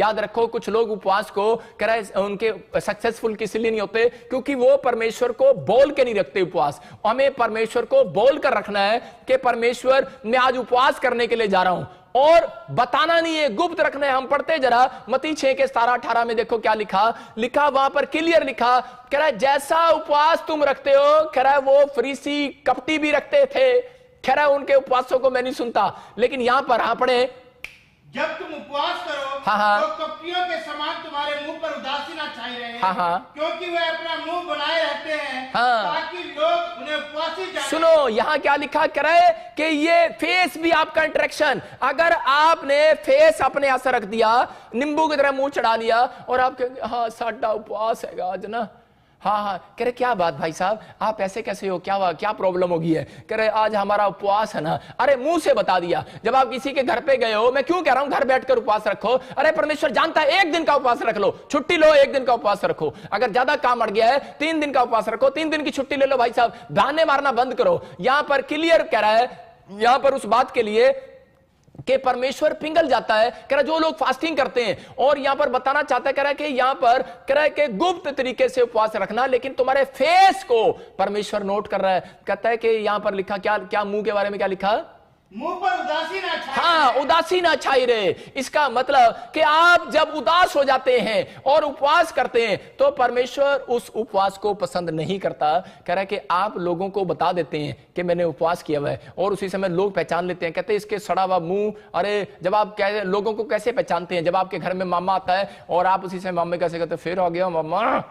याद रखो, कुछ लोग उपवास को उनके सक्सेसफुल किस लिए नहीं होते, क्योंकि वो परमेश्वर को बोल के नहीं रखते उपवास। हमें परमेश्वर को बोल कर रखना है कि परमेश्वर मैं आज उपवास करने के लिए जा रहा हूं, और बताना नहीं है, गुप्त रखना है। हम पढ़ते जरा मत्ती 6:17-18 में देखो क्या लिखा वहां पर क्लियर लिखा, कह रहा है जैसा उपवास तुम रखते हो, कह रहा है वो फरीसी कपटी भी रखते थे, कह रहा है उनके उपवासों को मैं नहीं सुनता। लेकिन यहां पर पढ़े, जब तुम उपवास करो तो कपटियों के समान तुम्हारे मुंह पर उदासी ना छाई रहे, क्योंकि वे अपना मुंह बनाए रहते हैं ताकि लोग उन्हें उपवासी जाने। सुनो यहाँ क्या लिखा करे कि ये फेस भी आपका इंटरेक्शन, अगर आपने फेस अपने ऐसा रख दिया, नींबू की तरह मुंह चढ़ा लिया और आप कहेंगे हाँ साडा उपवास है आज ना, हाँ कह रहे क्या बात भाई साहब आप ऐसे कैसे हो, क्या प्रॉब्लम होगी है, कह रहे आज हमारा उपवास है ना। अरे मुंह से बता दिया। जब आप किसी के घर पे गए हो, मैं क्यों कह रहा हूं घर बैठकर उपवास रखो, अरे परमेश्वर जानता है, एक दिन का उपवास रख लो, छुट्टी लो, एक दिन का उपवास रखो। अगर ज्यादा काम अड़ गया है 3 दिन का उपवास रखो, 3 दिन की छुट्टी ले लो भाई साहब, बहाने मारना बंद करो। यहां पर क्लियर कह रहा है, यहां पर उस बात के लिए कि परमेश्वर पिघल जाता है, कह रहा जो लोग फास्टिंग करते हैं। और यहां पर बताना चाहता है, कह रहा है कि यहां पर कह रहा है कि गुप्त तरीके से उपवास रखना, लेकिन तुम्हारे फेस को परमेश्वर नोट कर रहा है। कहता है कि यहां पर लिखा क्या मुंह के बारे में क्या लिखा, मुंह पर उदासी ना छाई। हाँ उदासी ना छाई रहे। इसका मतलब कि आप जब उदास हो जाते हैं और उपवास करते हैं तो परमेश्वर उस उपवास को पसंद नहीं करता। कह रहा है कि आप लोगों को बता देते हैं कि मैंने उपवास किया हुआ है, और उसी समय लोग पहचान लेते हैं, कहते हैं इसके सड़ा हुआ मुंह। अरे जब आप लोगों को कैसे पहचानते हैं, जब आपके घर में मामा आता है और आप उसी समय मामे कैसे कहते फिर आ गया मामा,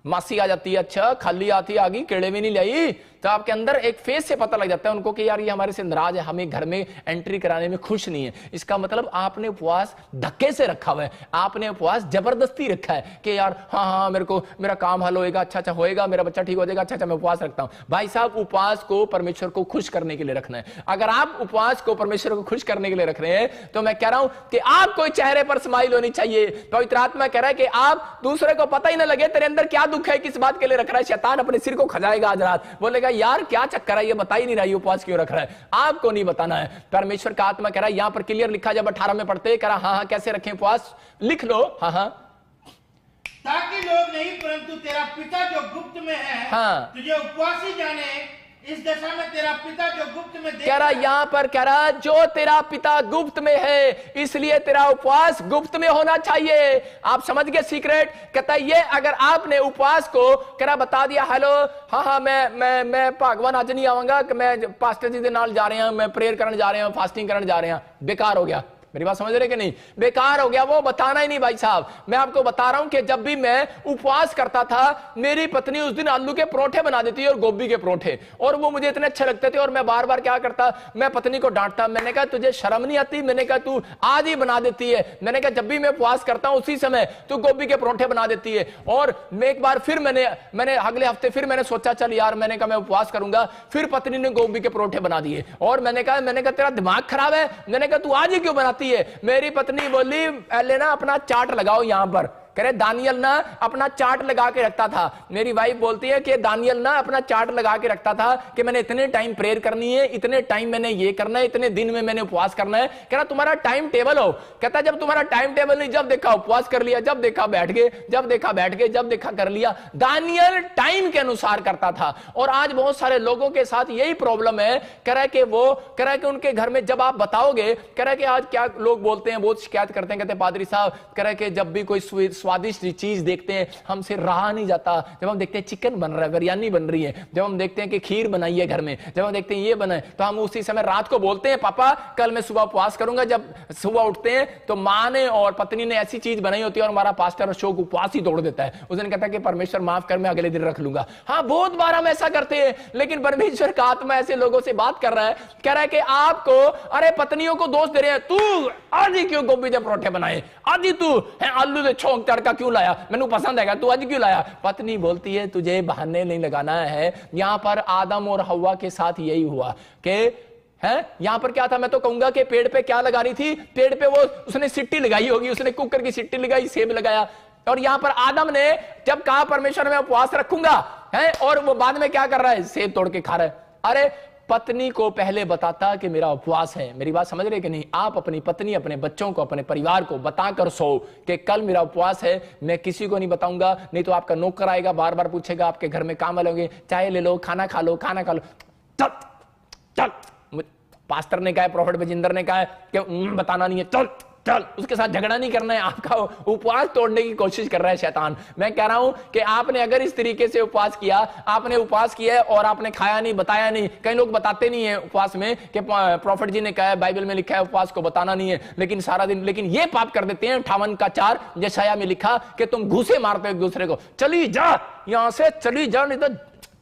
मासी आ जाती है, अच्छा खाली आती आ गई, केड़े भी नहीं लाई, तो आपके अंदर एक फेस से पता लग जाता है उनको कि यार ये हमारे से नाराज है, हमें घर में एंट्री कराने में खुश नहीं है। इसका मतलब आपने उपवास धक्के से रखा हुआ है, आपने उपवास जबरदस्ती रखा है कि यार हाँ मेरा काम हल होएगा, अच्छा होएगा, मेरा बच्चा ठीक हो जाएगा, अच्छा मैं उपवास रखता हूं। भाई साहब उपवास को परमेश्वर को खुश करने के लिए रखना है। अगर आप उपवास को परमेश्वर को खुश करने के लिए रख रहे हैं तो मैं कह रहा हूं कि आपको चेहरे पर स्माइल होनी चाहिए। पवित्र आत्मा कह रहा है कि आप दूसरे को पता ही ना लगे तेरे अंदर क्या दुख है, किस बात के लिए रख रहा है। शैतान अपने सिर को खजाएगा आज रात, बोलेगा यार क्या चक्कर है, ये बता ही नहीं रहा, ये उपवास क्यों रख रहा है। आपको नहीं बताना है, परमेश्वर का आत्मा कह रहा है। यहां पर क्लियर लिखा, जब 18 में पढ़ते कह रहा हाँ कैसे रखें उपवास, लिख लो हाँ ताकि लोग नहीं परंतु तेरा पिता जो गुप्त में है तुझे उपवासी जाने। इस दशा में तेरा पिता जो गुप्त में कह रहा, यहां पर कह रहा जो तेरा पिता गुप्त में है इसलिए तेरा उपवास गुप्त में होना चाहिए। आप समझ गए सीक्रेट। कहता है ये अगर आपने उपवास को कह रहा बता दिया, हेलो हाँ मैं भगवान आज नहीं आऊंगा, मैं पास्टर जी के नाल जा रहे हैं, मैं प्रेयर करने जा रहे हैं, फास्टिंग करने जा रहे हैं, बेकार हो गया। मेरी बात समझ रहे कि नहीं, बेकार हो गया, वो बताना ही नहीं। भाई साहब मैं आपको बता रहा हूं कि जब भी मैं उपवास करता था मेरी पत्नी उस दिन आलू के परोठे बना देती और गोभी के परोठे, और वो मुझे इतने अच्छे लगते थे। और मैं बार बार क्या करता, मैं पत्नी को डांटता, मैंने कहा तुझे शर्म नहीं आती, मैंने कहा तू आज ही बना देती है, मैंने कहा जब भी मैं उपवास करता हूं उसी समय तू गोभी के परोठे बना देती है। और मैं एक बार फिर मैंने अगले हफ्ते फिर मैंने सोचा चल यार, मैंने कहा मैं उपवास करूंगा, फिर पत्नी ने गोभी के परोठे बना दिए। और मैंने कहा तेरा दिमाग खराब है, मैंने कहा तू आज ही क्यों बनाती है। मेरी पत्नी बोली पहले ना अपना चार्ट लगाओ यहां पर, करे दानियल ना अपना चार्ट लगा के रखता था। मेरी वाइफ बोलती है कि दानियल ना अपना चार्ट लगा के रखता था कि मैंने इतने टाइम प्रेयर करनी है, इतने टाइम मैंने ये करना है, इतने दिन में मैंने उपवास करना है। कह रहा तुम्हारा टाइम टेबल हो। कहता जब तुम्हारा टाइम टेबल नहीं, जब देखा उपवास कर लिया, जब देखा बैठ गए, जब देखा बैठ गए, जब देखा कर लिया। दानियल टाइम के अनुसार करता था। और आज बहुत सारे लोगों के साथ यही प्रॉब्लम है। कह रहा है कि उनके घर में जब आप बताओगे, कह रहा है कि आज क्या लोग बोलते हैं, बहुत शिकायत करते हैं, कहते पादरी साहब कह रहा है कि जब भी कोई स्वादिष्ट चीज देखते हैं हमसे रहा नहीं जाता। जब हम देखते हैं चिकन बन रहा है, बिरयानी बन रही है, जब हम देखते हैं कि खीर बनाई है घर में, जब हम देखते हैं ये बना है, तो हम उसी समय रात को बोलते हैं पापा कल मैं सुबह उपवास करूंगा। जब सुबह उठते हैं तो मां ने और पत्नी ने ऐसी चीज बनाई होती है और हमारा पास्टर अशोक उपवास ही तोड़ देता है। उस दिन कहता है कि परमेश्वर माफ कर, मैं अगले दिन रख लूंगा। हाँ बहुत बार हम ऐसा करते हैं, लेकिन परमेश्वर का आत्मा ऐसे लोगों से बात कर रहा है, कह रहा है कि आपको अरे पत्नियों को दोष दे रहे हैं, तू आज ही क्यों गोभी के परोठे बनाए, आज ही तू आलू से छोंक तड़का क्यों लाया, मैंने पसंद है, तू आज क्यों लाया। पत्नी बोलती है तुझे बहाने नहीं लगाना है। यहां पर आदम और हव्वा के साथ यही हुआ कि है, यहां पर क्या था, मैं तो कहूंगा कि पेड़ पे क्या लगा रही थी, पेड़ पे वो उसने सिट्टी लगाई होगी, उसने कुकर की सिट्टी लगाई, सेब लगाया। और यहां पर आदम ने जब कहा परमेश्वर मैं उपवास रखूंगा है, और वो बाद में क्या कर रहा है, सेब तोड़ के खा रहा है। अरे पत्नी को पहले बताता कि मेरा उपवास है। मेरी बात समझ रहे कि नहीं? आप अपनी पत्नी, अपने बच्चों को, अपने परिवार को बताकर सो कि कल मेरा उपवास है, मैं किसी को नहीं बताऊंगा, नहीं तो आपका नौकर आएगा, बार बार पूछेगा, आपके घर में काम वाले होंगे, चाय ले लो, खाना खा लो, खाना खा लो। चल चल, पास्टर ने कहा, प्रॉफेट बजिंदर ने कहा कि बताना नहीं है, चल चल, उसके साथ झगड़ा नहीं करना है। आपका उपवास तोड़ने की कोशिश कर रहा है शैतान। मैं कह रहा हूं कि आपने अगर इस तरीके से उपवास किया, आपने उपवास किया है और आपने खाया नहीं, बताया नहीं। कई लोग बताते नहीं है उपवास में कि प्रॉफेट जी ने कहा है, बाइबल में लिखा है उपवास को बताना नहीं है, लेकिन सारा दिन, लेकिन ये पाप कर देते हैं। 58 का 4 यशायाह में लिखा कि तुम घूसे मारते हो एक दूसरे को, चली जा यहां से, चली जा, नहीं तो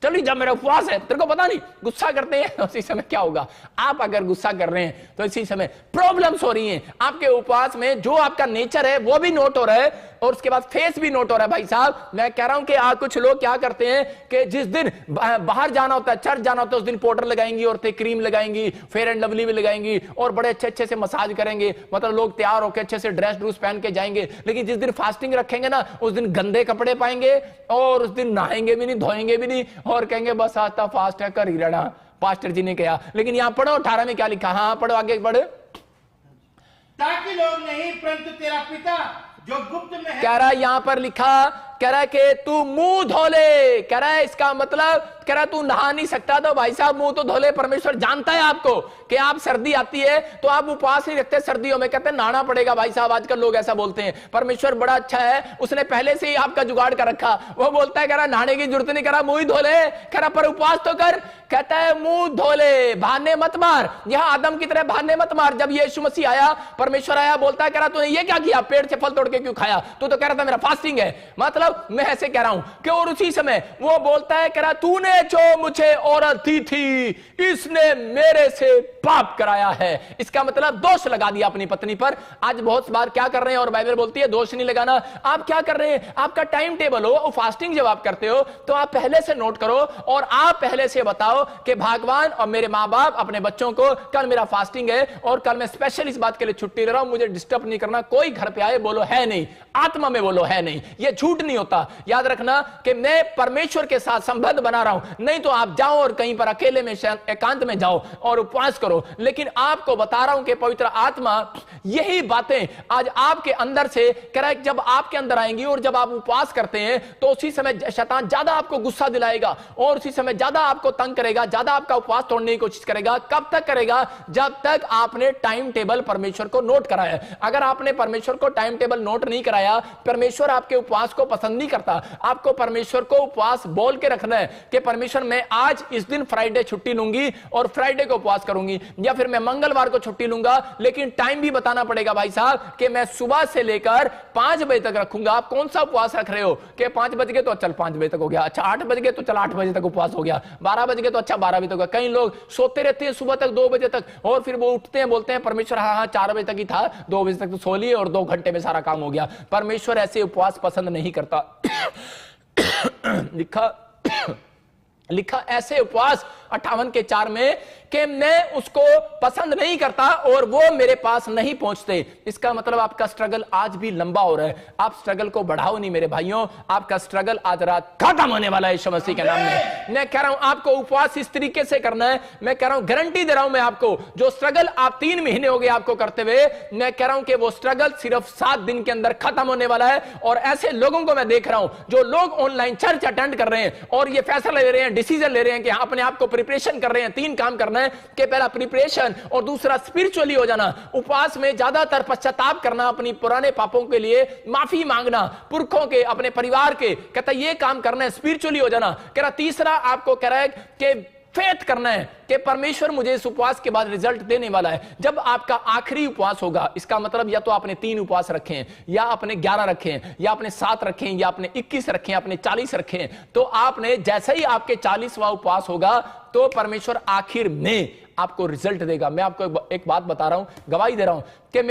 चली जा, मेरा उपवास है, तेरे को पता नहीं। गुस्सा करते हैं, उसी समय क्या होगा? आप अगर गुस्सा कर रहे हैं तो इसी समय प्रॉब्लम्स हो रही हैं आपके उपवास में। जो आपका नेचर है वो भी नोट हो रहा है और उसके बाद फेस भी नोट हो रहा है। भाई साहब, मैं कह रहा हूं कि कुछ लोग क्या करते हैं कि जिस दिन बाहर जाना होता है, चर्च जाना होता है, उस दिन पाउडर लगाएंगी, औरतें क्रीम लगाएंगी, फेयर एंड लवली भी लगाएंगी और बड़े अच्छे अच्छे से मसाज करेंगे, मतलब लोग तैयार होकर अच्छे से ड्रेस ड्रूस पहन के जाएंगे। लेकिन जिस दिन फास्टिंग रखेंगे ना, उस दिन गंदे कपड़े पाएंगे और उस दिन नहाएंगे भी नहीं, धोएंगे भी नहीं और कहेंगे बस आज तो फास्ट है, कर ही रहना। पास्टर जी ने कहा, लेकिन यहां पढ़ो 18 में क्या लिखा? हाँ पढ़ो, आगे पढ़ो। ताकि लोग नहीं, परंतु तेरा पिता जो गुप्त में है। कह रहा है यहां पर लिखा, कह रहा है कि तू मुंह धो ले। कह रहा है इसका मतलब, कह रहा है तू नहा नहीं सकता तो भाई साहब मुंह तो धो ले। परमेश्वर जानता है आपको कि आप सर्दी आती है तो आप उपवास नहीं रखते, सर्दियों में कहते हैं नहाना पड़ेगा। भाई साहब आजकल लोग ऐसा बोलते हैं। परमेश्वर बड़ा अच्छा है, उसने पहले से ही आपका जुगाड़ कर रखा। वो बोलता है, कह रहा नहाने की जरूरत नहीं, कह रहा मुंह ही धो ले। कह रहा पर उपवास तो कर, कहता है मुंह धो ले, बहाने मत मार। यहां आदम की तरह बहाने मत मार। जब यीशु मसीह आया, परमेश्वर आया, बोलता है, कह रहा तूने ये क्या किया, पेड़ से फल तोड़ के क्यों खाया? तू तो कह रहा था मेरा फास्टिंग है। मतलब मैं ऐसे कह रहा हूं कि और उसी समय वो बोलता है, कह रहा तूने जो मुझे औरत दी थी इसने मेरे से पाप कराया है। इसका मतलब दोष लगा दिया अपनी पत्नी पर। आज बहुत बार क्या कर रहे हैं, और बाइबल बोलती है दोष नहीं लगाना। आप क्या कर रहे हैं, आपका टाइम टेबल हो, फास्टिंग जब आप करते हो तो आप पहले से नोट करो और आप पहले से बताओ कि भगवान और मेरे मां बाप अपने बच्चों को कल मेरा फास्टिंग है और कल मैं स्पेशल इस बात के लिए छुट्टी ले रहा हूं, मुझे डिस्टर्ब नहीं करना। कोई घर पे आए बोलो है नहीं, आत्मा में बोलो है नहीं, ये झूठ नहीं होता। याद रखना कि मैं परमेश्वर के साथ संबंध बना रहा हूं। नहीं तो आप जाओ और कहीं पर अकेले में एकांत में जाओ और उपवास करो। लेकिन आपको बता रहा हूं कि पवित्र आत्मा यही बातें आज आपके अंदर से करेक्ट जब आपके अंदर आएंगी और जब आप उपवास करते हैं तो उसी समय शैतान ज्यादा आपको गुस्सा दिलाएगा और उसी समय ज्यादा आपको तंग करेगा, ज्यादा आपका उपवास तोड़ने की कोशिश करेगा। कब तक करेगा? जब तक आपने टाइम टेबल परमेश्वर को नोट कराया। अगर आपने परमेश्वर को टाइम टेबल नोट नहीं कराया, परमेश्वर आपके उपवास को पसंद नहीं करता। आपको परमेश्वर को उपवास बोल के रखना है कि परमेश्वर मैं आज इस दिन फ्राइडे छुट्टी लूंगी और फ्राइडे को उपवास करूंगी, या फिर मैं मंगलवार को छुट्टी लूंगा। लेकिन टाइम भी बताना पड़ेगा भाई साहब कि मैं सुबह से लेकर 5 बजे तक रखूंगा। आप कौन सा उपवास रख रहे हो कि 5 बज गए तो चल 5 बजे तक हो गया, अच्छा 8 बज गए तो चल 8 बजे तक उपवास हो गया, 12 बज गए तो अच्छा 12 बजे तक हो गया। कई लोग सोते रहते हैं सुबह तक 2 बजे तक और फिर वो उठते हैं बोलते हैं परमेश्वर हाँ 4 बजे तक ही था, 2 बजे तक तो सो लिए और 2 घंटे में सारा काम हो गया। परमेश्वर ऐसे उपवास पसंद नहीं करता। लिखा ऐसे उपवास 58 के 4 में कि मैं उसको पसंद नहीं करता और वो मेरे पास नहीं पहुंचते। इसका मतलब आपका स्ट्रगल आज भी लंबा हो रहा है। आप स्ट्रगल को बढ़ाओ नहीं मेरे भाइयों, आपका स्ट्रगल आज रात खत्म होने वाला है यीशु मसीह के नाम में। मैं कह रहा हूं आपको उपवास इस तरीके से करना है। मैं कह रहा हूं गारंटी दे रहा हूं मैं आपको, जो स्ट्रगल आप 3 महीने हो गए आपको करते हुए, मैं कह रहा हूं कि वो स्ट्रगल सिर्फ 7 दिन के अंदर खत्म होने वाला है। और ऐसे लोगों को मैं देख रहा हूं जो लोग ऑनलाइन चर्च अटेंड कर रहे हैं और ये फैसला ले रहे हैं, डिसीजन ले रहे हैं कि अपने आप को प्रिपरेशन कर रहे हैं। 3 काम करना है कि पहला प्रिपरेशन और दूसरा स्पिरिचुअली हो जाना। उपवास में ज्यादातर पश्चाताप करना, अपनी पुराने पापों के लिए माफी मांगना, पुरखों के, अपने परिवार के, कहता ये काम करना है, स्पिरिचुअली हो जाना। कह रहा तीसरा आपको कह रहा है कि फेथ करना है कि परमेश्वर मुझे इस उपवास के बाद रिजल्ट देने वाला है। जब आपका आखिरी उपवास होगा, इसका मतलब या तो आपने 3 उपवास रखे हैं, या आपने 11 रखे हैं, या आपने 7 रखे हैं, या आपने 21 रखे हैं, आपने 40 रखे हैं, तो आपने जैसे ही आपके 40वां उपवास होगा तो परमेश्वर आखिर में आपको रिजल्ट देगा। मैं आपको एक बात बता रहा हूं, गवाही दे रहा हूं कि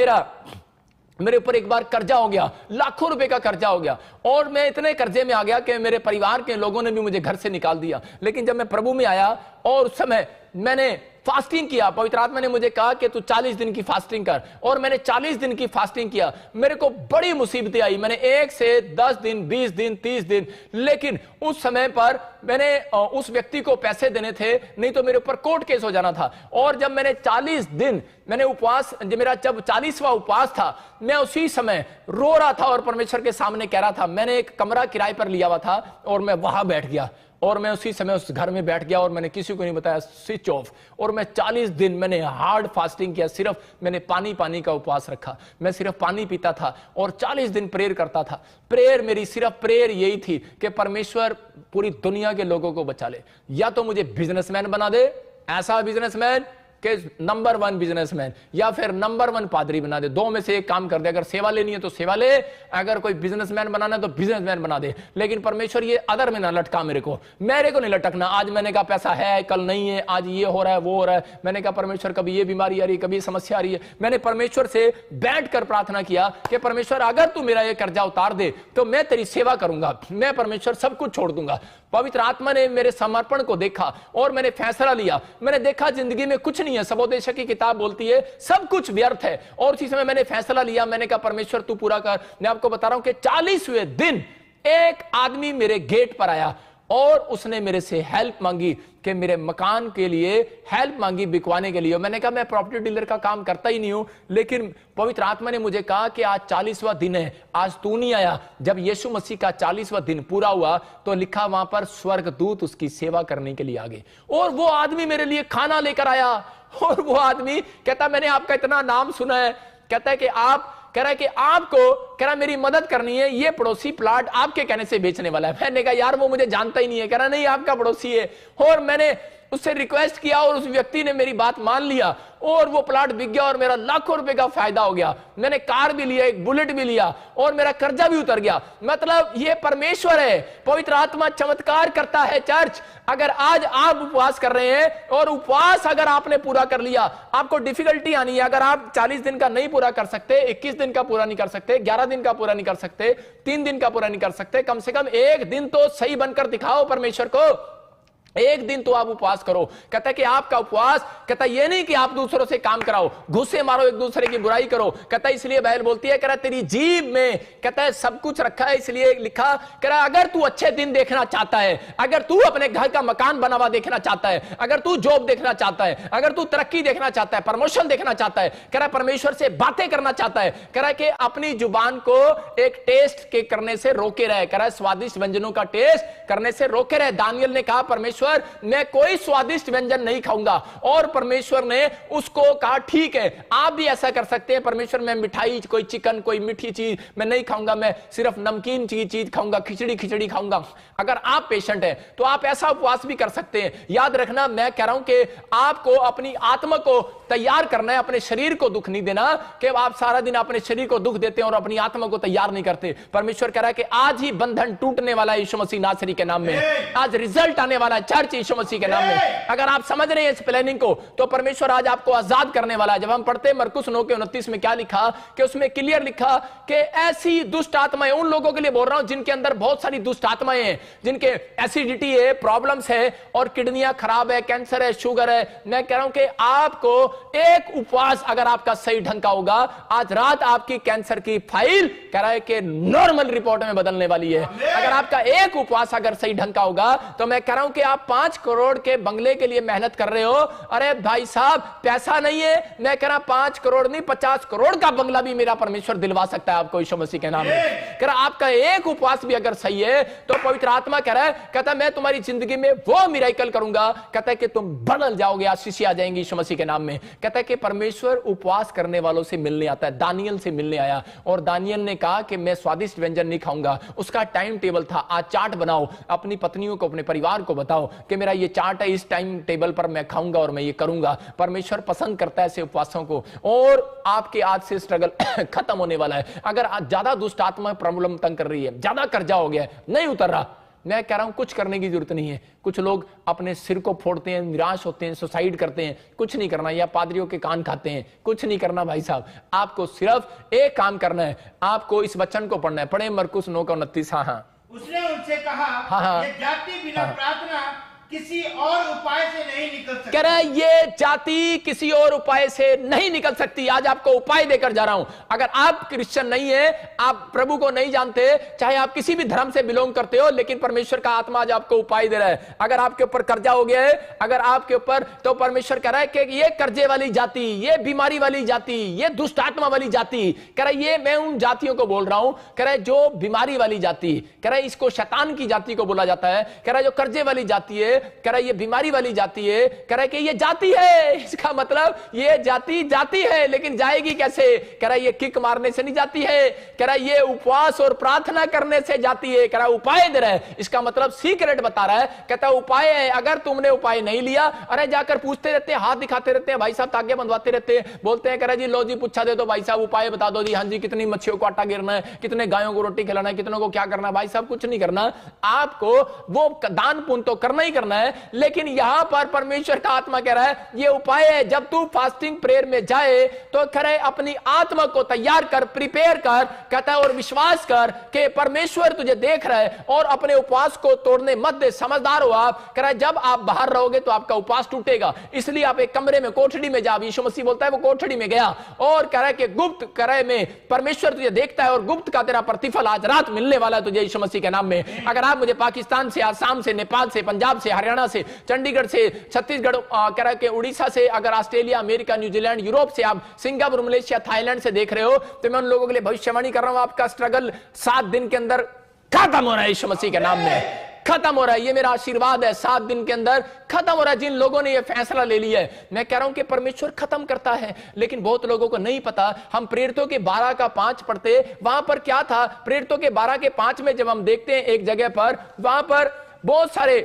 मेरे ऊपर एक बार कर्जा हो गया, लाखों रुपए का कर्जा हो गया और मैं इतने कर्जे में आ गया कि मेरे परिवार के लोगों ने भी मुझे घर से निकाल दिया। लेकिन जब मैं प्रभु में आया और उस समय मैंने फास्टिंग किया, पवित्र आत्मा ने मुझे कहा कि तू 40 दिन की फास्टिंग कर, और मैंने 40 दिन की फास्टिंग किया। मेरे को बड़ी मुसीबतें आई, मैंने 1 से 10 दिन, 20 दिन, 30 दिन, लेकिन उस समय पर मैंने उस व्यक्ति को पैसे देने थे, नहीं तो मेरे ऊपर कोर्ट केस हो जाना था। और जब मैंने 40 दिन मैंने उपवास, मेरा जब 40वां उपवास था, मैं उसी समय रो रहा था और परमेश्वर के सामने कह रहा था। मैंने एक कमरा किराए पर लिया हुआ था और मैं वहां बैठ गया, और मैं उसी समय उस घर में बैठ गया, और मैंने किसी को नहीं बताया, स्विच ऑफ। और मैं 40 दिन मैंने हार्ड फास्टिंग किया, सिर्फ मैंने पानी का उपवास रखा, मैं सिर्फ पानी पीता था और 40 दिन प्रेयर करता था। प्रेयर, मेरी सिर्फ प्रेयर यही थी कि परमेश्वर पूरी दुनिया के लोगों को बचा ले, या तो मुझे बिजनेसमैन बना दे, ऐसा बिजनेसमैन कि नंबर 1 बिजनेसमैन, या फिर नंबर 1 पादरी बना दे। 2 में से एक काम कर दे। अगर सेवा लेनी है तो सेवा ले, अगर कोई बिजनेसमैन बनाना है तो बिजनेसमैन बना दे, लेकिन परमेश्वर ये अदर में ना लटका मेरे को नहीं लटकना। आज मैंने कहा पैसा है, कल नहीं है, आज ये हो रहा है, वो हो रहा है। मैंने कहा परमेश्वर कभी ये बीमारी आ रही है, कभी समस्या आ रही है। मैंने परमेश्वर से बैठकर प्रार्थना किया कि परमेश्वर अगर तू मेरा ये कर्जा उतार दे तो मैं तेरी सेवा करूंगा, मैं परमेश्वर सब कुछ छोड़ दूंगा। पवित्र आत्मा ने मेरे समर्पण को देखा और मैंने फैसला लिया। मैंने देखा जिंदगी में कुछ नहीं है, सबोदेशक की किताब बोलती है सब कुछ व्यर्थ है, और उसी समय मैंने फैसला लिया। मैंने कहा परमेश्वर तू पूरा कर। मैं आपको बता रहा हूं कि 40वें दिन एक आदमी मेरे गेट पर आया और उसने मेरे से हेल्प मांगी कि मेरे मकान के लिए हेल्प मांगी, बिकवाने के लिए। मैंने कहा मैं प्रॉपर्टी डीलर का काम करता ही नहीं हूं, लेकिन पवित्र आत्मा ने मुझे कहा कि आज 40वां दिन है, आज तू नहीं आया। जब यीशु मसीह का 40वां दिन पूरा हुआ तो लिखा वहां पर स्वर्गदूत उसकी सेवा करने के लिए आ गए, और वो आदमी मेरे लिए खाना लेकर आया। और वो आदमी कहता मैंने आपका इतना नाम सुना है, कहता है कि आप, कह रहा है कि आपको, कह रहा मेरी मदद करनी है, ये पड़ोसी प्लाट आपके कहने से बेचने वाला है। मैंने कहा यार वो मुझे जानता ही नहीं है। कह रहा नहीं आपका पड़ोसी है। और मैंने उससे रिक्वेस्ट किया और उस व्यक्ति ने मेरी बात मान लिया और वो प्लाट बिक गया और मेरा लाखों रुपए का फायदा हो गया। मैंने कार भी लिया, एक बुलेट भी लिया और मेरा कर्जा भी उतर गया। मतलब ये परमेश्वर है, पवित्र आत्मा चमत्कार करता है। चर्च, अगर आज आप उपवास कर रहे हैं और उपवास अगर आपने पूरा कर लिया, आपको डिफिकल्टी आनी है। अगर आप 40 दिन का नहीं पूरा कर सकते, 21 दिन का पूरा नहीं कर सकते, 11 दिन का पूरा नहीं कर सकते, 3 दिन का पूरा नहीं कर सकते, कम से कम एक दिन तो सही बनकर दिखाओ परमेश्वर को। एक दिन तो आप उपवास करो। कहता है कि आपका उपवास, कहता है ये नहीं कि आप दूसरों से काम कराओ, घुसे मारो, एक दूसरे की बुराई करो। कहता है इसलिए बाइबल बोलती है, कह रहा तेरी जीभ में, कहता है सब कुछ रखा है, इसलिए लिखा, कह रहा अगर तू अच्छे दिन देखना चाहता है, अगर तू अपने घर का मकान बना हुआ देखना चाहता है, अगर तू जॉब देखना चाहता है, अगर तू तरक्की देखना चाहता है, प्रमोशन देखना चाहता है, कह रहा परमेश्वर से बातें करना चाहता है, कह रहा कि अपनी जुबान को एक टेस्ट के करने से रोके रहे। कह रहा स्वादिष्ट व्यंजनों का टेस्ट करने से रोके रहे। दानियल ने कहा परमेश्वर मैं कोई स्वादिष्ट व्यंजन नहीं खाऊंगा, और परमेश्वर ने उसको कहा ठीक है आप भी ऐसा कर सकते हैं। परमेश्वर मैं मिठाई, कोई चिकन, कोई मीठी चीज मैं नहीं खाऊंगा, मैं सिर्फ नमकीन चीज खाऊंगा, खिचड़ी खाऊंगा। अगर आप पेशेंट हैं तो आप ऐसा उपवास भी कर सकते हैं। याद रखना मैं कह रहा हूं कि आपको अपनी आत्मा को तैयार करना है, अपने शरीर को दुख नहीं देना कि आप सारा दिन अपने शरीर को दुख देते हैं और अपनी आत्मा को तैयार नहीं करते। परमेश्वर कह रहा है कि आज ही बंधन टूटने वाला है यीशु मसीह नासरी के नाम में, आज रिजल्ट आने वाला है चर्च यीशु मसीह के नाम में। अगर आप समझ रहे हैं इस प्लानिंग को तो परमेश्वर आज आपको आजाद करने वाला है। जब हम पढ़ते हैं मरकुस 9:29 में क्या लिखा कि उसमें क्लियर लिखा कि ऐसी दुष्ट आत्माएं, उन लोगों के लिए बोल रहा हूं जिनके अंदर बहुत सारी दुष्ट आत्माएं हैं, जिनके एसिडिटी है, प्रॉब्लम्स है और किडनियां खराब है, कैंसर है, शुगर है। मैं कह रहा हूं कि आपको एक उपवास अगर आपका सही ढंग का होगा, आज रात आपकी कैंसर की फाइल कह रहा है कि नॉर्मल रिपोर्ट में बदलने वाली है। अगर आपका एक उपवास अगर सही ढंग का होगा तो मैं कह रहा हूं कि आप 5 करोड़ के बंगले के लिए मेहनत कर रहे हो। अरे भाई साहब पैसा नहीं है, मैं कह रहा 5 करोड़ नहीं 50 करोड़ का बंगला भी मेरा परमेश्वर दिलवा सकता है आपको यीशु मसीह के नाम में। कह रहा आपका एक उपवास भी अगर सही है तो पवित्र आत्मा कह रहा है, कहता मैं तुम्हारी जिंदगी में वो मिरेकल करूंगा, कहता है कि तुम बदल जाओगे, आशीष आ जाएंगी यीशु मसीह के नाम में। कहता है कि परमेश्वर उपवास करने वालों से मिलने आता है। दानियल से मिलने आया और दानियल ने कहा कि मैं स्वादिष्ट व्यंजन नहीं खाऊंगा। उसका टाइम टेबल था, आज चार्ट बनाओ, अपनी पत्नियों को, अपने परिवार को बताओ कि मेरा ये चार्ट है, इस टाइम टेबल पर मैं खाऊंगा और मैं ये करूंगा। परमेश्वर पसंद करता है ऐसे उपवासों को। और आपके आज से स्ट्रगल खत्म होने वाला है। अगर आज ज्यादा दुष्ट आत्मा प्रॉब्लम तंग कर रही है, ज्यादा कर्जा हो गया है, नहीं उतर रहा, मैं कह रहा हूं कुछ करने की जरूरत नहीं है। कुछ लोग अपने सिर को फोड़ते हैं, निराश होते हैं, सुसाइड करते हैं, कुछ नहीं करना, या पादरियों के कान खाते हैं, कुछ नहीं करना भाई साहब। आपको सिर्फ एक काम करना है, आपको इस वचन को पढ़ना है। पढ़े मरकुस 9:29। हाँ, उसने उनसे कहा, ये जाति बिना प्रार्थना किसी और उपाय से नहीं निकल सकती। कह रहा है ये जाति किसी और उपाय से नहीं निकल सकती। आज आपको उपाय देकर जा रहा हूं। अगर आप क्रिश्चियन नहीं है, आप प्रभु को नहीं जानते, चाहे आप किसी भी धर्म से बिलोंग करते हो, लेकिन परमेश्वर का आत्मा आज आपको उपाय दे रहा है। अगर आपके ऊपर कर्जा हो गया है, अगर आपके ऊपर, तो परमेश्वर कह रहा है कि ये कर्जे वाली जाति, ये बीमारी वाली जाति, ये दुष्ट आत्मा वाली जाति, कह रहा है ये मैं उन जातियों को बोल रहा हूं, कह रहा है जो बीमारी वाली जाति, कह रहा है इसको शैतान की जाति को बोला जाता है, कह रहा है जो कर्जे वाली जाति है, कह रहा है ये बीमारी वाली जाति है, कह रहा है कि ये जाति है। इसका मतलब ये जाति है, लेकिन जाएगी कैसे? कह रहा है ये किक मारने से नहीं जाती है, कह रहा है ये उपवास और प्रार्थना करने से जाती है। कह रहा है उपाय दे रहा है, इसका मतलब सीक्रेट बता रहा है। कहता है उपाय है, अगर तुमने उपाय नहीं लिया, अरे जाकर पूछते रहते हैं, हाथ दिखाते रहते हैं, भाई साहब तागे बंधवाते रहते हैं, बोलते हैं कह रहा जी लो जी पूछा दे दो भाई साहब, उपाय बता दो जी, हाँ जी कितनी मच्छियों को आटा गिरना है, कितने गायों को रोटी खिलाना है, कितनों को क्या करना है। भाई साहब कुछ नहीं करना, आपको वो दान पुण्य तो करना ही करना है, लेकिन यहां पर परमेश्वर का आत्मा कह रहा है ये उपाय है। जब तू फास्टिंग प्रेयर में जाए तो कह रहे अपनी आत्मा को तैयार कर, प्रिपेयर कर, कहता है और विश्वास कर कि परमेश्वर तुझे देख रहा है, और अपने उपवास को तोड़ने मत दे। समझदार हो आप। कह रहा है जब आप बाहर रहोगे तो आपका उपवास टूटेगा, इसलिए आप एक कमरे में, कोठड़ी में जा। यीशु मसीह बोलता है वो कोठड़ी में गया और कह रहा है कि गुप्त करे में परमेश्वर तुझे देखता है, और गुप्त का तेरा प्रतिफल आज रात मिलने वाला है तुझे यीशु मसीह के नाम में। अगर आप मुझे पाकिस्तान से, आसाम से, नेपाल से, पंजाब से, हरियाणा से, चंडीगढ़ से, छत्तीसगढ़, कह रहा है कि उड़ीसा से, अगर ऑस्ट्रेलिया, अमेरिका, न्यूजीलैंड, यूरोप से, आप सिंगापुर, मलेशिया, थाईलैंड से देख रहे हो, तो मैं उन लोगों के लिए भविष्यवाणी कर रहा हूं, आपका स्ट्रगल 7 दिन के अंदर खत्म हो रहा है यीशु मसीह के नाम में, खत्म हो रहा है। ये मेरा आशीर्वाद है, 7 दिन के अंदर खत्म हो रहा है। जिन लोगों ने ये फैसला ले लिया है, मैं कह रहा हूं कि परमेश्वर खत्म करता है, लेकिन बहुत लोगों को नहीं पता। हम प्रेरितों के 12 का 5 पढ़ते, वहां पर क्या था? प्रेरितों के 12 के 5 में जब हम देखते हैं एक जगह पर, वहां पर बहुत सारे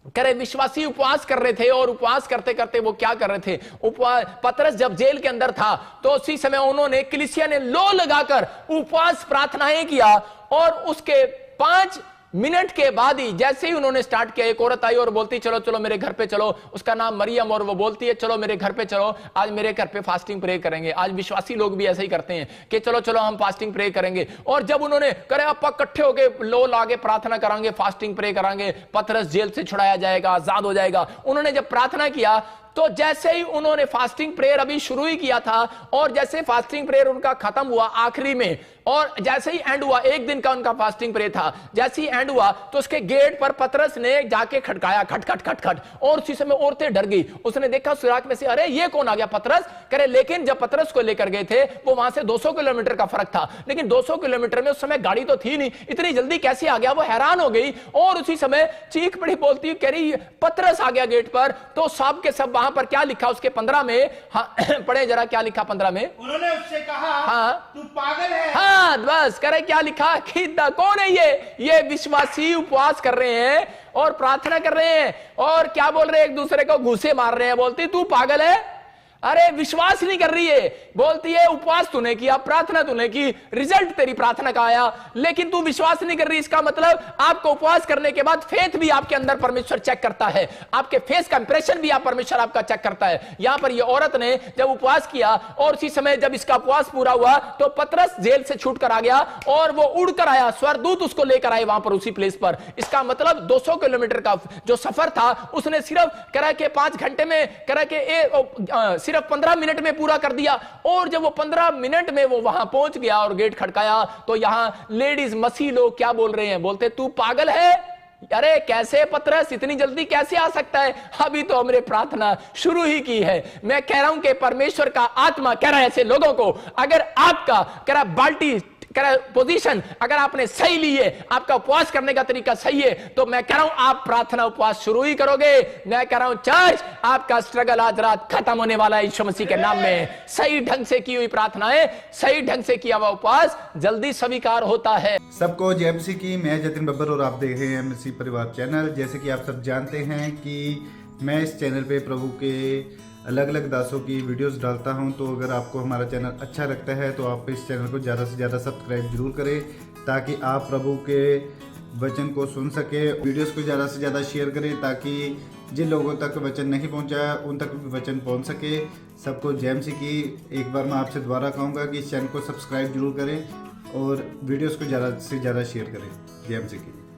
कह रहे विश्वासी उपवास कर रहे थे, और उपवास करते करते वो क्या कर रहे थे? उपवास, पतरस जब जेल के अंदर था तो उसी समय उन्होंने, कलीसिया ने लो लगाकर उपवास प्रार्थनाएं किया, और उसके 5 मिनट के बाद ही, जैसे ही उन्होंने स्टार्ट किया, एक औरत आई और बोलती चलो चलो मेरे घर पे चलो, उसका नाम मरियम, और वो बोलती है चलो मेरे घर पे चलो, आज मेरे घर पे फास्टिंग प्रे करेंगे। आज विश्वासी लोग भी ऐसे ही करते हैं कि चलो चलो हम फास्टिंग प्रे करेंगे। और जब उन्होंने करे आप इकट्ठे होकर लो लाके प्रार्थना करांगे, फास्टिंग प्रे करांगे, पतरस जेल से छुड़ाया जाएगा, आजाद हो जाएगा। उन्होंने जब प्रार्थना किया तो जैसे ही उन्होंने फास्टिंग प्रेयर अभी शुरू ही किया था, और जैसे फास्टिंग प्रेयर उनका खत्म हुआ आखिरी में, और जैसे ही एंड हुआ, 1 दिन का उनका फास्टिंग प्रेयर था, जैसे ही एंड हुआ तो उसके गेट पर पतरस ने जाके खटकाया, खट खट खट खट, और उसी समय औरतें डर गई। उसने देखा सुराख में से, अरे ये कौन आ गया? पतरस। करे लेकिन जब पतरस को लेकर गए थे, वो वहां से 200 किलोमीटर का फर्क था, लेकिन 200 किलोमीटर में उस समय गाड़ी तो थी नहीं, इतनी जल्दी कैसे आ गया? वो हैरान हो गई, और उसी समय चीख पड़ी, बोलती कह रही पतरस आ गया गेट पर। तो सब के सब वहां पर क्या लिखा उसके 15 में, हाँ, पढ़े जरा क्या लिखा 15 में? उन्होंने उससे कहा, हाँ तू पागल है। हाँ बस करे क्या लिखा कि कौन है ये विश्वासी उपवास कर रहे हैं और प्रार्थना कर रहे हैं, और क्या बोल रहे हैं? एक दूसरे को घूसे मार रहे हैं। बोलती तू पागल है, अरे विश्वास नहीं कर रही है। बोलती है उपवास तूने किया, प्रार्थना तूने की, रिजल्ट तेरी प्रार्थना का आया, लेकिन तू विश्वास नहीं कर रही। इसका मतलब आपको उपवास करने के बाद फेथ भी आपके अंदर परमेश्वर चेक करता है, आपके फेस का इंप्रेशन भी आप परमेश्वर आपका चेक करता है। यहां पर ये औरत ने जब उपवास किया, और उसी समय जब इसका उपवास पूरा हुआ तो पतरस जेल से छूटकर आ गया, और वो उड़कर आया, स्वर्गदूत उसको लेकर आए वहां पर उसी प्लेस पर। इसका मतलब 200 किलोमीटर का जो सफर था उसने सिर्फ करा के 5 घंटे में, करा के सिर्फ 15 मिनट में पूरा कर दिया। और जब वो 15 मिनट में वो वहां पहुंच गया और गेट खड़काया, तो यहां लेडीज मसीह लोग क्या बोल रहे हैं? बोलते तू पागल है, अरे कैसे पतरस इतनी जल्दी कैसे आ सकता है? अभी तो हमने प्रार्थना शुरू ही की है। मैं कह रहा हूं कि परमेश्वर का आत्मा कह रहा है ऐसे लोगों को, अगर आपका कह रहा बाल्टी पोजीशन अगर आपने सही ली है, आपका उपवास करने का तरीका सही है, तो मैं कह रहा हूं आप प्रार्थना उपवास शुरू ही करोगे। मैं कह रहा हूं चर्च, आपका स्ट्रगल आज रात खत्म होने वाला है यीशु मसीह के नाम में। सही ढंग से की हुई प्रार्थनाएं, सही ढंग से किया हुआ उपवास जल्दी स्वीकार होता है। सबको जय मसीह की। मैं जतिन बब्बर और आप देख रहे हैं मसीह परिवार चैनल। जैसे कि आप सब जानते हैं कि मैं इस चैनल पे प्रभु के अलग अलग दासों की वीडियोस डालता हूं, तो अगर आपको हमारा चैनल अच्छा लगता है तो आप इस चैनल को ज़्यादा से ज़्यादा सब्सक्राइब जरूर करें, ताकि आप प्रभु के वचन को सुन सके। वीडियोस को ज़्यादा से ज़्यादा शेयर करें, ताकि जिन लोगों तक वचन नहीं पहुंचा उन तक भी वचन पहुंच सके। सबको जय मसीह की। एक बार मैं आपसे दोबारा कहूँगा कि इस चैनल को सब्सक्राइब जरूर करें और वीडियोज़ को ज़्यादा से ज़्यादा शेयर करें। जय मसीह की।